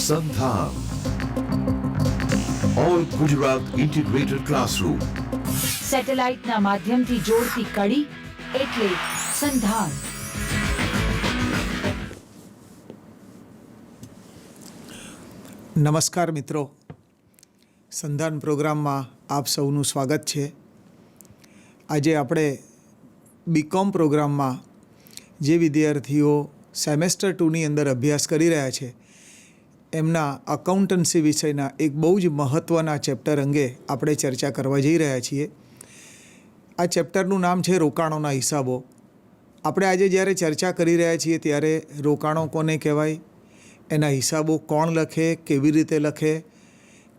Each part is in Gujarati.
સંધાન ઓલ ગુજરાત ઇન્ટિગ્રેટેડ ક્લાસરૂમ. સેટેલાઇટના માધ્યમથી જોડતી કડી એટલે સંધાન. નમસ્કાર મિત્રો, સંધાન પ્રોગ્રામમાં આપ સૌનું સ્વાગત છે. આજે આપણે બીકોમ પ્રોગ્રામમાં જે વિદ્યાર્થીઓ સેમેસ્ટર 2ની અંદર અભ્યાસ કરી રહ્યા છે એમના અકાઉન્ટન્સી વિષયના એક બહુ જ મહત્ત્વના ચેપ્ટર અંગે આપણે ચર્ચા કરવા જઈ રહ્યા છીએ. આ ચેપ્ટરનું નામ છે રોકાણોના હિસાબો. આપણે આજે જ્યારે ચર્ચા કરી રહ્યા છીએ ત્યારે રોકાણો કોને કહેવાય, એના હિસાબો કોણ લખે, કેવી રીતે લખે,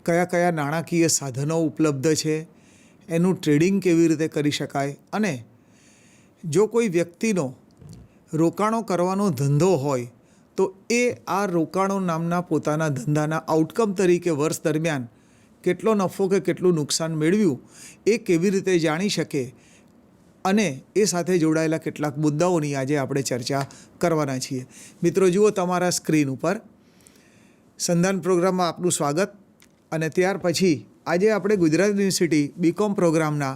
કયા કયા નાણાકીય સાધનો ઉપલબ્ધ છે, એનું ટ્રેડિંગ કેવી રીતે કરી શકાય, અને જો કોઈ વ્યક્તિનો રોકાણો કરવાનો ધંધો હોય તો એ આ રોકાણો નામના પોતાના ધંધાના આઉટકમ તરીકે વર્ષ દરમિયાન કેટલો નફો કે કેટલું નુકસાન મેળવ્યું એ કેવી રીતે જાણી શકે, અને એ સાથે જોડાયેલા કેટલાક મુદ્દાઓની આજે આપણે ચર્ચા કરવાના છીએ. મિત્રો જુઓ તમારા સ્ક્રીન ઉપર સંધાન પ્રોગ્રામમાં આપનું સ્વાગત. અને ત્યાર પછી આજે આપણે ગુજરાત યુનિવર્સિટી બીકોમ પ્રોગ્રામના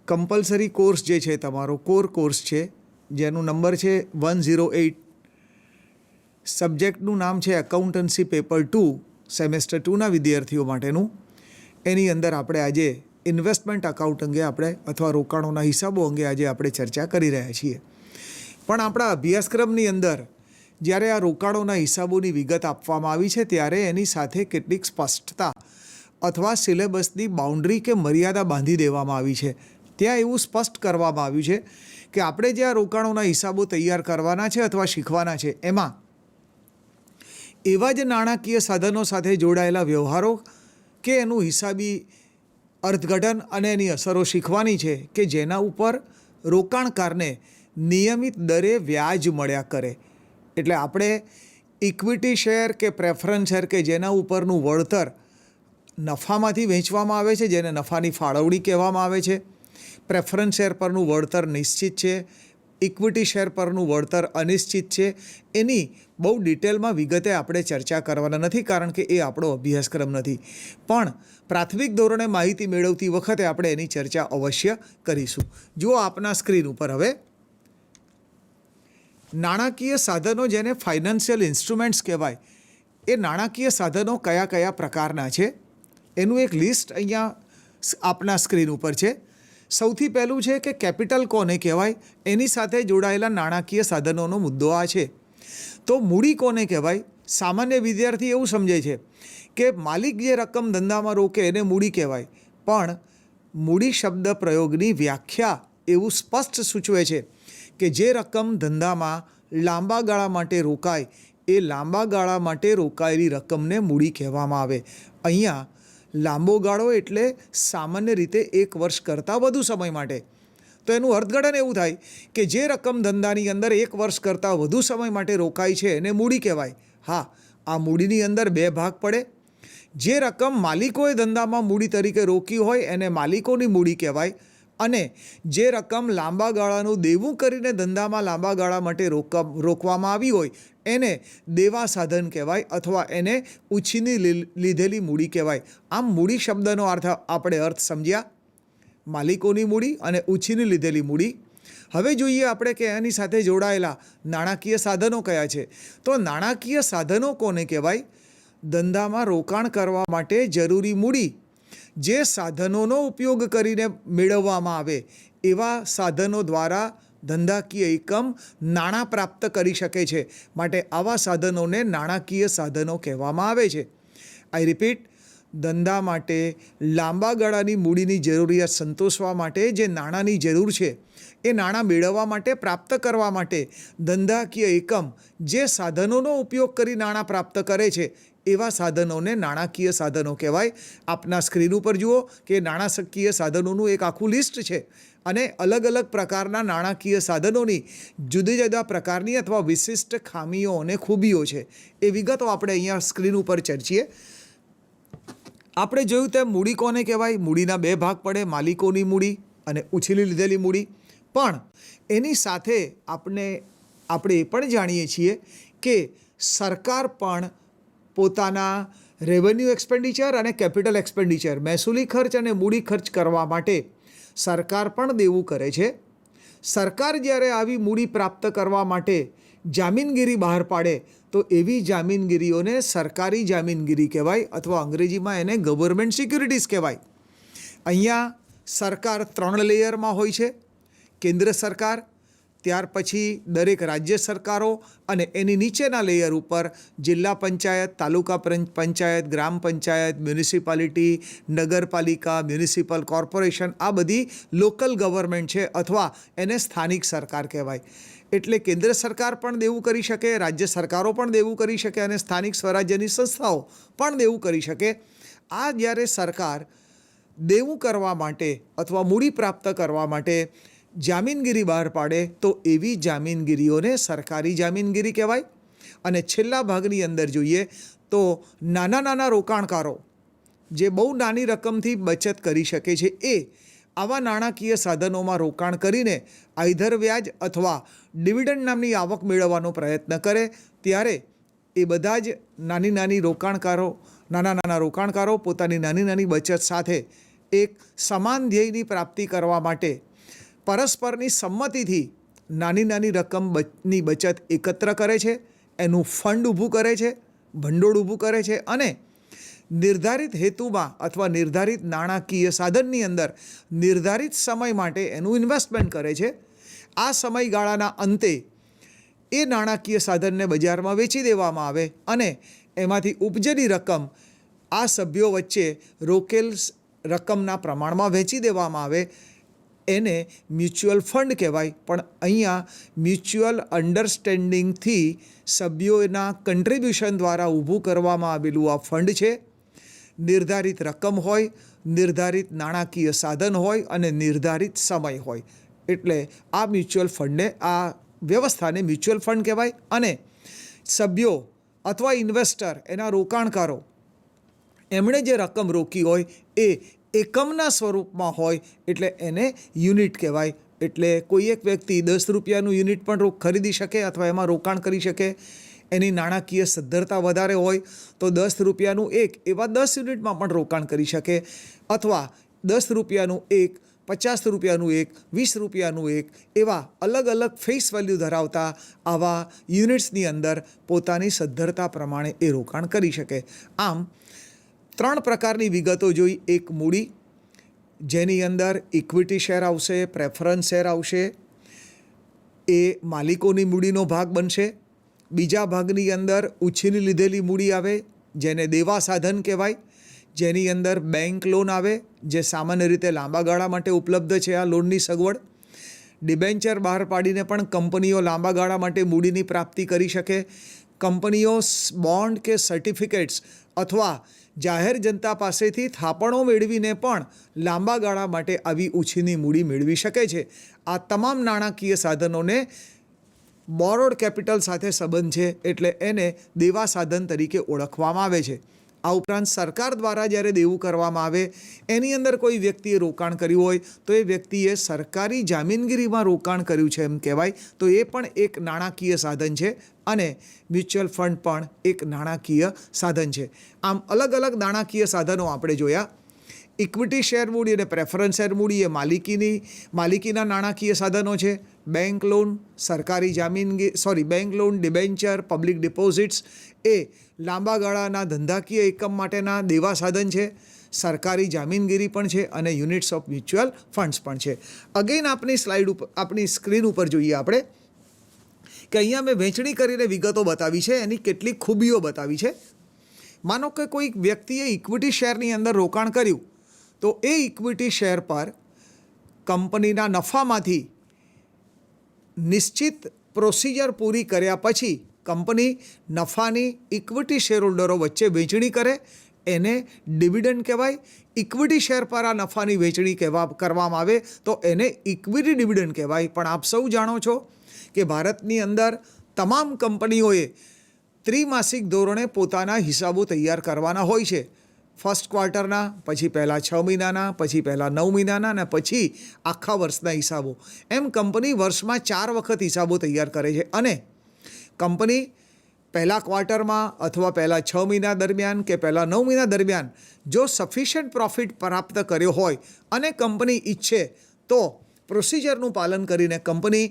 કમ્પલસરી કોર્સ જે છે, તમારો કોર કોર્સ છે, જેનું નંબર છે 108. સબ્જેક્ટનું નામ છે એકાઉન્ટન્સી પેપર 2, સેમેસ્ટર 2ના વિદ્યાર્થીઓ માટેનું. એની અંદર આપણે આજે ઇન્વેસ્ટમેન્ટ અકાઉન્ટ અંગે આપણે અથવા રોકાણોના હિસાબો અંગે આજે આપણે ચર્ચા કરી રહ્યા છીએ. પણ આપણા અભ્યાસક્રમની અંદર જ્યારે આ રોકાણોના હિસાબોની વિગત આપવામાં આવી છે ત્યારે એની સાથે કેટલીક સ્પષ્ટતા અથવા સિલેબસની બાઉન્ડ્રી કે મર્યાદા બાંધી દેવામાં આવી છે. ત્યાં એવું સ્પષ્ટ કરવામાં આવ્યું છે કે આપણે જે આ રોકાણોના હિસાબો તૈયાર કરવાના છે અથવા શીખવાના છે એમાં એવા જ નાણાકીય સાધનો સાથે જોડાયેલા વ્યવહારો કે એનું હિસાબી અર્થઘટન અને એની અસરો શીખવાની છે કે જેના ઉપર રોકાણકારને નિયમિત દરે વ્યાજ મળ્યા કરે. એટલે આપણે ઇક્વિટી શેર કે પ્રેફરન્સ શેર કે જેના ઉપરનું વળતર નફામાંથી વહેંચવામાં આવે છે, જેને નફાની ફાળવણી કહેવામાં આવે છે. પ્રેફરન્સ શેર પરનું વળતર નિશ્ચિત છે, ઇક્વિટી શેર પરનું વળતર અનિશ્ચિત છે. એની બહુ ડિટેલમાં વિગતે આપણે ચર્ચા કરવાના નથી, કારણ કે એ આપણો અભ્યાસક્રમ નથી. પણ પ્રાથમિક ધોરણે માહિતી મેળવતી વખતે આપણે એની ચર્ચા અવશ્ય કરીશું. જુઓ આપના સ્ક્રીન ઉપર હવે નાણાકીય સાધનો, જેને ફાઇનાન્શિયલ ઇન્સ્ટ્રુમેન્ટ્સ કહેવાય, એ નાણાકીય સાધનો કયા કયા પ્રકારના છે એનું એક લિસ્ટ અહીંયા આપના સ્ક્રીન ઉપર છે. સૌથી પહેલું છે કે કેપિટલ કોને કહેવાય, એની સાથે જોડાયેલા નાણાકીય સાધનોનો મુદ્દો આ છે. તો મૂડી કોને કહેવાય? સામાન્ય વિદ્યાર્થી એવું સમજે છે કે માલિક જે રકમ ધંધામાં રોકે એને મૂડી કહેવાય, પણ મૂડી શબ્દ પ્રયોગની વ્યાખ્યા એવું સ્પષ્ટ સૂચવે છે કે જે રકમ ધંધામાં લાંબા ગાળા માટે રોકાય એ લાંબા ગાળા માટે રોકાયેલી રકમને મૂડી કહેવામાં આવે. અહીંયા લાંબો ગાળો એટલે સામાન્ય રીતે 1 વર્ષ કરતાં વધુ સમય માટે. તો એનું અર્થઘટન એવું થાય કે જે રકમ ધંધાની અંદર 1 વર્ષ કરતાં વધુ સમય માટે રોકાય છે એને મૂડી કહેવાય. હા, આ મૂડીની અંદર 2 ભાગ પડે. જે રકમ માલિકોએ ધંધામાં મૂડી તરીકે રોકી હોય એને માલિકોની મૂડી કહેવાય, અને જે રકમ લાંબા ગાળાનું દેવું કરીને ધંધામાં લાંબા ગાળા માટે રોકવામાં આવી હોય એને દેવા સાધન કહેવાય, અથવા એને ઉછીની લીધેલી મૂડી કહેવાય. આમ મૂડી શબ્દનો આપણે અર્થ સમજ્યા, માલિકોની મૂડી અને ઉછીની લીધેલી મૂડી. હવે જોઈએ આપણે કે એની સાથે જોડાયેલા નાણાકીય સાધનો કયા છે. તો નાણાકીય સાધનો કોને કહેવાય? ધંધામાં રોકાણ કરવા માટે જરૂરી મૂડી જે સાધનોનો ઉપયોગ કરીને મેળવવામાં આવે એવા સાધનો દ્વારા ધંધાકીય એકમ નાણાં પ્રાપ્ત કરી શકે છે. માટે આવા સાધનોને નાણાકીય સાધનો કહેવામાં આવે છે. આઈ રિપીટ, ધંધા માટે લાંબા ગાળાની મૂડીની જરૂરિયાત સંતોષવા માટે જે નાણાંની જરૂર છે એ નાણાં મેળવવા માટે, પ્રાપ્ત કરવા માટે ધંધાકીય એકમ જે સાધનોનો ઉપયોગ કરી નાણાં પ્રાપ્ત કરે છે એવા સાધનોને નાણાકીય સાધનો કહેવાય. આપના સ્ક્રીન ઉપર જુઓ કે નાણાકીય સાધનોનું એક આખું લિસ્ટ છે, અને અલગ અલગ પ્રકારના નાણાકીય સાધનોની જુદા જુદા પ્રકારની અથવા વિશિષ્ટ ખામીઓ અને ખૂબીઓ છે. એ વિગતો આપણે અહીંયા સ્ક્રીન ઉપર ચર્ચીએ. આપણે જોયું તેમ મૂડી કોને કહેવાય? મૂડીના 2 ભાગ પડે, માલિકોની મૂડી અને ઉછીની લીધેલી મૂડી. પણ એની સાથે આપણે એ પણ જાણીએ છીએ કે સરકાર પણ પોતાના રેવન્યુ એક્સપેન્ડિચર અને કેપિટલ એક્સપેન્ડિચર મહેસૂલી ખર્ચ અને મૂડી ખર્ચ કરવા માટે સરકાર પણ દેવું કરે છે. સરકાર જ્યારે આવી મૂડી પ્રાપ્ત કરવા માટે જામીનગીરી બહાર પાડે તો એવી જામીનગીરીઓને સરકારી જામીનગીરી કહેવાય અથવા અંગ્રેજીમાં એને ગવર્મેન્ટ સિક્યુરિટીઝ કહેવાય. અહીંયા સરકાર 3 લેયરમાં હોય છે. કેન્દ્ર સરકાર, ત્યાર પછી દરેક રાજ્ય સરકારો અને એની નીચેના લેયર ઉપર જિલ્લા પંચાયત, તાલુકા પંચાયત, ગ્રામ પંચાયત, મ્યુનિસિપાલિટી, નગરપાલિકા, મ્યુનિસિપલ કોર્પોરેશન, આ બધી લોકલ ગવર્મેન્ટ છે અથવા એને સ્થાનિક સરકાર કહેવાય. એટલે કેન્દ્ર સરકાર પણ દેવું કરી શકે, રાજ્ય સરકારો પણ દેવું કરી શકે અને સ્થાનિક સ્વરાજ્યની સંસ્થાઓ પણ દેવું કરી શકે. આ જ્યારે સરકાર દેવું કરવા માટે અથવા મૂડી પ્રાપ્ત કરવા માટે જામીનગીરી બહાર પાડે તો એવી જામીનગીરીઓને સરકારી જામીનગીરી કહેવાય. અને છેલ્લા ભાગની અંદર જોઈએ તો નાના નાના રોકાણકારો જે બહુ નાની રકમથી બચત કરી શકે છે એ આવા નાણાકીય સાધનોમાં રોકાણ કરીને આઈધર વ્યાજ અથવા ડિવિડન્ડ નામની આવક મેળવવાનો પ્રયત્ન કરે ત્યારે એ બધા જ નાના નાના રોકાણકારો પોતાની નાની નાની બચત સાથે એક સમાન ધ્યેયની પ્રાપ્તિ કરવા માટે પરસ્પરની સંમતિથી નાની નાની રકમની બચત એકત્ર કરે છે, એનું ફંડ ઊભું કરે છે, ભંડોળ ઊભું કરે છે અને નિર્ધારિત હેતુમાં અથવા નિર્ધારિત નાણાકીય સાધનની અંદર નિર્ધારિત સમય માટે એનું ઇન્વેસ્ટમેન્ટ કરે છે. આ સમયગાળાના અંતે એ નાણાકીય સાધનને બજારમાં વેચી દેવામાં આવે અને એમાંથી ઉપજેલી રકમ આ સભ્યો વચ્ચે રોકેલ રકમના પ્રમાણમાં વેચી દેવામાં આવે. એને મ્યુચ્યુઅલ ફંડ કહેવાય. પણ અહીંયા મ્યુચ્યુઅલ અન્ડરસ્ટેન્ડિંગથી સભ્યોના કન્ટ્રીબ્યુશન દ્વારા ઊભું કરવામાં આવેલું આ ફંડ છે. નિર્ધારિત રકમ હોય, નિર્ધારિત નાણાકીય સાધન હોય અને નિર્ધારિત સમય હોય. એટલે આ મ્યુચ્યુઅલ ફંડને, આ વ્યવસ્થાને મ્યુચ્યુઅલ ફંડ કહેવાય. અને સભ્યો અથવા ઇન્વેસ્ટર, એના રોકાણકારો, એમણે જે રકમ રોકી હોય એ એકમના સ્વરૂપમાં હોય એટલે એને યુનિટ કહેવાય. એટલે કોઈ એક વ્યક્તિ 10 રૂપિયાનું યુનિટ પણ ખરીદી શકે અથવા એમાં રોકાણ કરી શકે. એની નાણાકીય સદ્ધરતા વધારે હોય તો 10 રૂપિયાનું એક એવા 10 યુનિટમાં પણ રોકાણ કરી શકે અથવા 10 રૂપિયાનું એક, 50 રૂપિયાનું એક, 20 રૂપિયાનું એક એવા અલગ અલગ ફેસ વેલ્યુ ધરાવતા આવા યુનિટ્સની અંદર પોતાની સદ્ધરતા પ્રમાણે એ રોકાણ કરી શકે. આમ 3 પ્રકારની વિગતો જોઈ. એક મૂડી, જેની અંદર ઇક્વિટી શેર આવશે, પ્રેફરન્સ શેર આવશે, એ માલિકોની મૂડીનો ભાગ બનશે. બીજા ભાગની અંદર ઉછીની લીધેલી મૂડી આવે જેને દેવા સાધન કહેવાય, જેની અંદર બેંક લોન આવે જે સામાન્ય રીતે લાંબા ગાળા માટે ઉપલબ્ધ છે. આ લોનની સગવડ ડિબેન્ચર બહાર પાડીને પણ કંપનીઓ લાંબા ગાળા માટે મૂડીની પ્રાપ્તિ કરી શકે. કંપનીઓ બોન્ડ કે સર્ટિફિકેટ્સ અથવા જાહેર જનતા પાસેથી થાપણો મેળવીને પણ લાંબા ગાળા માટે આવી ઉછીની મૂડી મેળવી શકે છે. આ તમામ નાણાકીય સાધનોને બોરોડ કેપિટલ સાથે સંબંધ છે એટલે એને દેવા સાધન તરીકે ઓળખવામાં આવે છે. આ ઉપરાંત સરકાર દ્વારા જ્યારે દેવું કરવામાં આવે એની અંદર કોઈ વ્યક્તિએ રોકાણ કર્યું હોય તો એ વ્યક્તિએ સરકારી જામીનગીરીમાં રોકાણ કર્યું છે એમ કહેવાય. તો એ પણ એક નાણાકીય સાધન છે અને મ્યુચ્યુઅલ ફંડ પણ એક નાણાકીય સાધન છે. આમ અલગ અલગ નાણાકીય સાધનો આપણે જોયા. ઇક્વિટી શેર મૂડી અને પ્રેફરન્સ શેર મૂડી એ માલિકીના નાણાકીય સાધનો છે. Bank loan, bank loan, debenture, public deposits એ લાંબા ગાળાના ધંધાકીય એકમ માટેના દેવા સાધન છે. સરકારી જામીનગીરી પણ છે અને યુનિટ્સ ઓફ મ્યુચ્યુઅલ ફંડ્સ પણ છે. અગેન આપણી સ્ક્રીન ઉપર જોઈએ આપણે કે અહીંયા મેં વહેંચણી કરીને વિગતો બતાવી છે, એની કેટલીક ખૂબીઓ બતાવી છે. માનો કે કોઈ વ્યક્તિએ ઇક્વિટી શેરની અંદર રોકાણ કર્યું તો એ ઇક્વિટી શેર પર કંપનીના નફામાંથી નિશ્ચિત પ્રોસિજર પૂરી કર્યા પછી કંપની નફાની ઇક્વિટી શેરહોલ્ડરો વચ્ચે વહેંચણી કરે, એને ડિવિડન્ડ કહેવાય. ઇક્વિટી શેર પર આ નફાની વહેંચણી કરવામાં આવે તો એને ઇક્વિટી ડિવિડન્ડ કહેવાય. પણ આપ સૌ જાણો છો કે ભારતની અંદર તમામ કંપનીઓએ ત્રિમાસિક ધોરણે પોતાના હિસાબો તૈયાર કરવાના હોય છે. ફર્સ્ટ ક્વાર્ટરના, પછી પહેલાં 6 મહિનાના, પછી પહેલાં 9 મહિનાના અને પછી આખા વર્ષના હિસાબો. એમ કંપની વર્ષમાં 4 વખત હિસાબો તૈયાર કરે છે અને કંપની પહેલા ક્વાર્ટરમાં અથવા પહેલા 6 મહિના દરમિયાન કે પહેલા 9 મહિના દરમિયાન જો સફિશિયન્ટ પ્રોફિટ પ્રાપ્ત કર્યો હોય અને કંપની ઈચ્છે તો પ્રોસિજરનું પાલન કરીને કંપની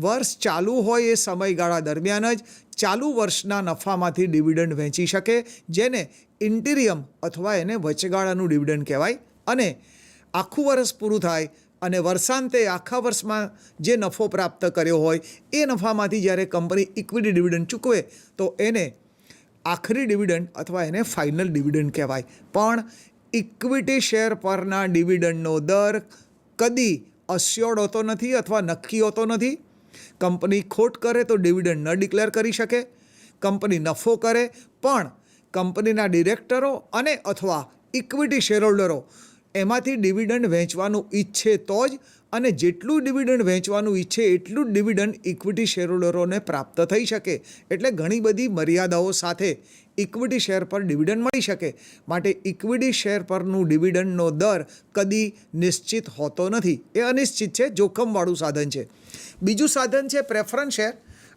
વર્ષ ચાલુ હોય એ સમયગાળા દરમિયાન જ ચાલુ વર્ષના નફામાંથી ડિવિડન્ડ વહેંચી શકે, જેને ઇન્ટિરિયમ અથવા એને વચગાળાનું ડિવિડન્ડ કહેવાય. અને આખું વર્ષ પૂરું થાય અને વર્ષાંતે આખા વર્ષમાં જે નફો પ્રાપ્ત કર્યો હોય એ નફામાંથી જ્યારે કંપની ઇક્વિટી ડિવિડન્ડ ચૂકવે તો એને આખરી ડિવિડન્ડ અથવા એને ફાઇનલ ડિવિડન્ડ કહેવાય. પણ ઇક્વિટી શેર પરના ડિવિડન્ડનો દર કદી અસ્યોર્ડ હોતો નથી અથવા નક્કી હોતો નથી. કંપની ખોટ કરે તો ડિવિડન્ડ ન ડિક્લેર કરી શકે, કંપની નફો કરે પણ કંપનીના ડિરેક્ટરો અને અથવા ઇક્વિટી શેરહોલ્ડરો એમાંથી ડિવિડન્ડ વહેંચવાનું ઈચ્છે તો જ, અને જેટલું ડિવિડન્ડ વહેંચવાનું ઈચ્છે એટલું જ ડિવિડન્ડ ઇક્વિટી શેરહોલ્ડરોને પ્રાપ્ત થઈ શકે. એટલે ઘણી બધી મર્યાદાઓ સાથે ઇક્વિટી શેર પર ડિવિડન્ડ મળી શકે. માટે ઇક્વિટી શેર પરનું ડિવિડન્ડનો દર કદી નિશ્ચિત હોતો નથી, એ અનિશ્ચિત છે, જોખમવાળું સાધન છે. બીજું સાધન છે પ્રેફરન્સ શેર.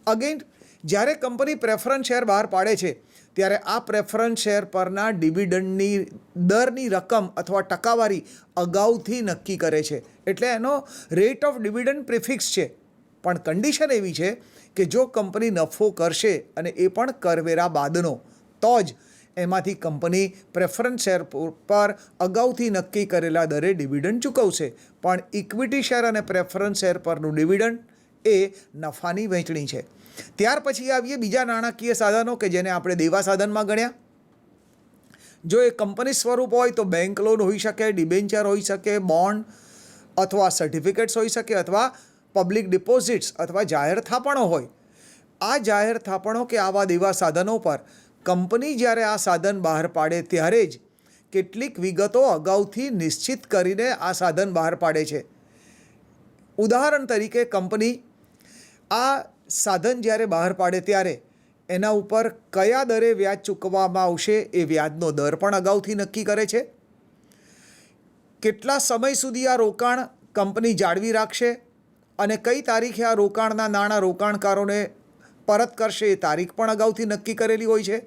અગેન જ્યારે કંપની પ્રેફરન્સ શેર બહાર પાડે છે ત્યારે આ પ્રેફરન્સ શેર પરના ડિવિડન્ડની દરની રકમ અથવા ટકાવારી અગાઉથી નક્કી કરે છે. એટલે એનો રેટ ઓફ ડિવિડન્ડ પ્રિફિક્સ છે. પણ કન્ડિશન એવી છે કે જો કંપની નફો કરશે અને એ પણ કરવેરા બાદનો, તો જ એમાંથી કંપની પ્રેફરન્સ શેર પર અગાઉથી નક્કી કરેલા દરે ડિવિડન્ડ ચૂકવશે. પણ ઇક્વિટી શેર અને પ્રેફરન્સ શેર પરનું ડિવિડન્ડ એ નફાની વહેંચણી છે. ત્યાર પછી આવીએ બીજા નાણાકીય સાધનો કે જેને આપણે દેવા સાધનમાં ગણ્યા. જો એ કંપની સ્વરૂપ હોય તો બેંક લોન હોઈ શકે, ડિબેન્ચર હોઈ શકે, બોન્ડ અથવા સર્ટિફિકેટ્સ હોઈ શકે, અથવા પબ્લિક ડિપોઝિટ્સ અથવા જાહેર થાપણો હોય. આ જાહેર થાપણો કે આવા દેવા સાધનો પર કંપની જ્યારે આ સાધન બહાર પાડે ત્યારે જ કેટલીક વિગતો અગાઉથી નિશ્ચિત કરીને આ સાધન બહાર પાડે છે. ઉદાહરણ તરીકે કંપની આ સાધન જ્યારે બહાર પાડે ત્યારે એના ઉપર કયા દરે વ્યાજ ચૂકવવામાં આવશે એ વ્યાજનો દર પણ અગાઉથી નક્કી કરે છે. કેટલા સમય સુધી આ રોકાણ કંપની જાળવી રાખશે અને કઈ તારીખે આ રોકાણના નાણાં રોકાણકારોને પરત કરશે એ તારીખ પણ અગાઉથી નક્કી કરેલી હોય છે.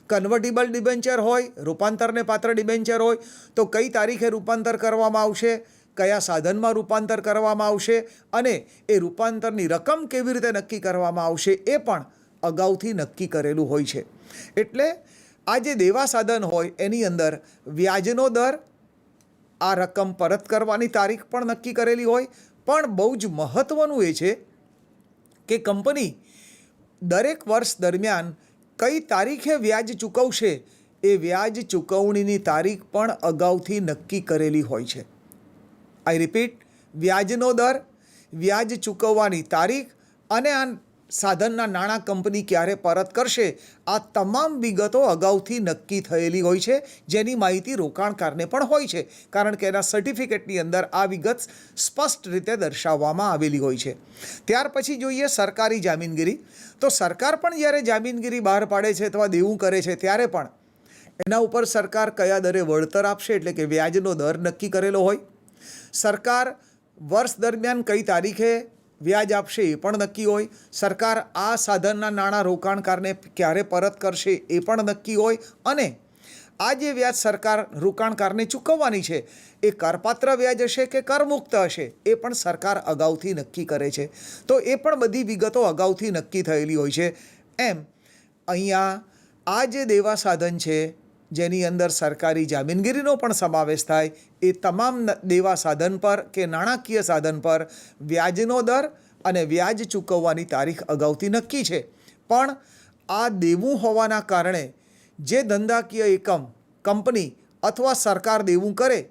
કન્વર્ટિબલ ડિબેન્ચર હોય, રૂપાંતરને પાત્ર ડિબેન્ચર હોય તો કઈ તારીખે રૂપાંતર કરવામાં આવશે, કયા સાધનમાં રૂપાંતર કરવામાં આવશે અને એ રૂપાંતરની રકમ કેવી રીતે નક્કી કરવામાં આવશે એ પણ અગાઉથી નક્કી કરેલું હોય છે. એટલે આ જે દેવા સાધન હોય એની અંદર વ્યાજનો દર, આ રકમ પરત કરવાની તારીખ પણ નક્કી કરેલી હોય. પણ બહુ જ મહત્ત્વનું એ છે કે કંપની દરેક વર્ષ દરમિયાન કઈ તારીખે વ્યાજ ચૂકવશે એ વ્યાજ ચૂકવણીની તારીખ પણ અગાઉથી નક્કી કરેલી હોય છે. આઈ રિપીટ, વ્યાજનો દર, વ્યાજ ચૂકવવાની તારીખ અને આ સાધનના નાણાં કંપની ક્યારે પરત કરશે, આ તમામ વિગતો અગાઉથી નક્કી થયેલી હોય છે, જેની માહિતી રોકાણકારને પણ હોય છે, કારણ કે એના સર્ટિફિકેટની અંદર આ વિગત સ્પષ્ટ રીતે દર્શાવવામાં આવેલી હોય છે. ત્યાર પછી જોઈએ સરકારી જામીનગીરી. તો સરકાર પણ જ્યારે જામીનગીરી બહાર પાડે છે અથવા દેવું કરે છે ત્યારે પણ એના ઉપર સરકાર કયા દરે વળતર આપશે એટલે કે વ્યાજનો દર નક્કી કરેલો હોય. સરકાર વર્ષ દરમિયાન કઈ તારીખે વ્યાજ આપશે એ પણ નક્કી હોય. સરકાર આ સાધનના નાણાં રોકાણકારને ક્યારે પરત કરશે એ પણ નક્કી હોય. અને આ જે વ્યાજ સરકાર રોકાણકારને ચૂકવવાની છે એ કરપાત્ર વ્યાજ હશે કે કરમુક્ત હશે એ પણ સરકાર અગાઉથી નક્કી કરે છે. તો એ પણ બધી વિગતો અગાઉથી નક્કી થયેલી હોય છે. એમ અહીંયા આ જે દેવા સાધન છે જેની અંદર સરકારી જામીનગીરીનો પણ સમાવેશ થાય એ તમામ દેવા સાધન પર કે નાણાકીય સાધન પર વ્યાજનો દર અને વ્યાજ ચૂકવવાની તારીખ અગાઉથી નક્કી છે. પણ આ દેવું હોવાના કારણે જે ધંધાકીય એકમ, કંપની અથવા સરકાર દેવું કરે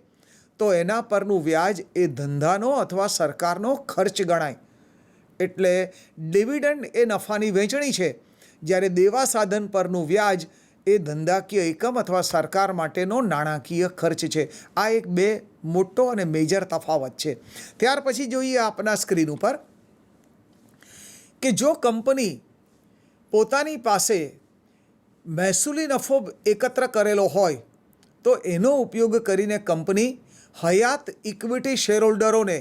તો એના પરનું વ્યાજ એ ધંધાનો અથવા સરકારનો ખર્ચ ગણાય. એટલે ડિવિડન્ડ એ નફાની વહેંચણી છે, જ્યારે દેવા સાધન પરનું વ્યાજ એ ધંધાકીય એકમ અથવા સરકાર માટેનો નાણાકીય ખર્ચ છે. આ એક બે મોટો અને મેજર તફાવત છે. ત્યાર પછી જોઈએ આપના સ્ક્રીન ઉપર કે જો કંપની પોતાની પાસે મહેસૂલી નફો એકત્ર કરેલો હોય તો એનો ઉપયોગ કરીને કંપની હયાત ઇક્વિટી શેરહોલ્ડરોને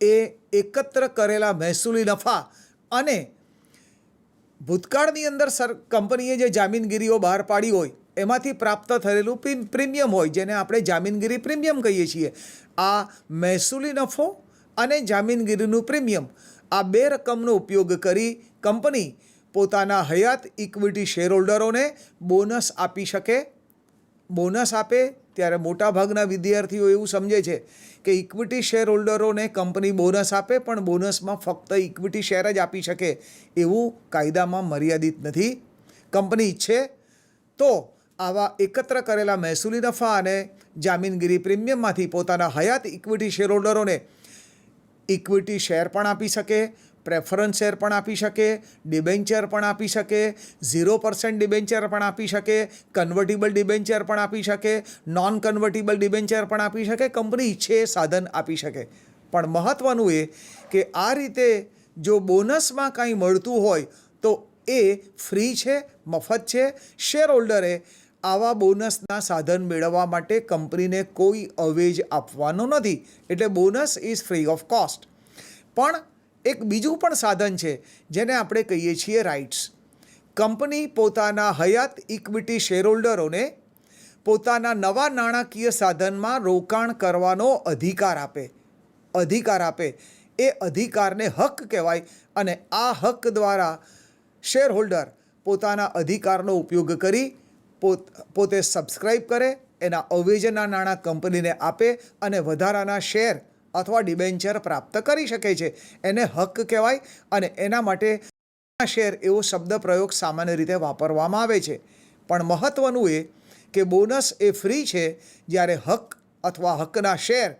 એ એકત્ર કરેલા મહેસૂલી નફા અને ભૂતકાળની અંદર કંપનીએ જે જામીનગીરીઓ બહાર પાડી હોય એમાંથી પ્રાપ્ત થયેલું પ્રીમિયમ હોય, જેને આપણે જામીનગીરી પ્રીમિયમ કહીએ છીએ. આ મહેસૂલી નફો અને જામીનગીરીનું પ્રીમિયમ, આ બે રકમનો ઉપયોગ કરી કંપની પોતાના હયાત ઇક્વિટી શેરહોલ્ડરોને બોનસ આપી શકે. બોનસ આપે ત્યારે મોટાભાગના વિદ્યાર્થીઓ એવું સમજે છે કે ઇક્વિટી શેરહોલ્ડરોને કંપની બોનસ આપે, પણ બોનસમાં ફક્ત ઇક્વિટી શેર જ આપી શકે એવું કાયદામાં મર્યાદિત નથી. કંપની ઈચ્છે તો આવા એકત્ર કરેલા મહેસૂલી નફા અને જામીનગીરી પ્રીમિયમમાંથી પોતાના હયાત ઇક્વિટી શેરહોલ્ડરોને ઇક્વિટી શેર પણ આપી શકે, પ્રેફરન્સ શેર પણ આપી શકે, ડિબેન્ચર પણ આપી શકે, 0% ડિબેન્ચર પણ આપી શકે, કન્વર્ટિબલ ડિબેન્ચર પણ આપી શકે, નોન કન્વર્ટિબલ ડિબેન્ચર પણ આપી શકે. કંપની ઈચ્છે એ સાધન આપી શકે. પણ મહત્ત્વનું એ કે આ રીતે જો બોનસમાં કાંઈ મળતું હોય તો એ ફ્રી છે, મફત છે. શેરહોલ્ડરે આવા બોનસના સાધન મેળવવા માટે કંપનીને કોઈ અવેજ આપવાનો નથી, એટલે bonus is free of cost. પણ એક બીજું પણ સાધન છે જેને આપણે કહીએ છીએ રાઇટ્સ. કંપની પોતાના હયાત ઇક્વિટી શેરહોલ્ડરોને પોતાના નવા નાણાકીય સાધનમાં રોકાણ કરવાનો અધિકાર આપે. એ અધિકારને હક કહેવાય અને આ હક દ્વારા શેરહોલ્ડર પોતાના અધિકારનો ઉપયોગ કરી પોતે સબસ્ક્રાઈબ કરે, એના અવેજના નાણાં કંપનીને આપે અને વધારાના શેર અથવા ડિબેન્ચર પ્રાપ્ત કરી શકે છે. એને હક કહેવાય અને એના માટે શેર એવો શબ્દ પ્રયોગ સામાન્ય રીતે વાપરવામાં આવે છે. પણ મહત્ત્વનું એ કે બોનસ એ ફ્રી છે, જ્યારે હક અથવા હકના શેર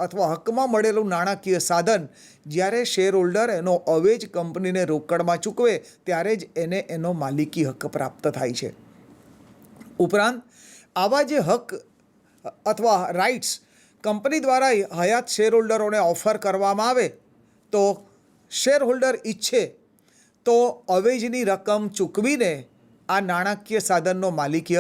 અથવા હકમાં મળેલું નાણાકીય સાધન જ્યારે શેરહોલ્ડર એનો અવેજ કંપનીને રોકડમાં ચૂકવે ત્યારે જ એને એનો માલિકી હક પ્રાપ્ત થાય છે. ઉપરાંત આવા જે હક અથવા રાઇટ્સ કંપની દ્વારા હયાત શેરહોલ્ડરોને ઓફર કરવામાં આવે તો શેરહોલ્ડર ઈચ્છે તો અવેજની રકમ ચૂકવીને આ નાણાકીય સાધનનો માલિકી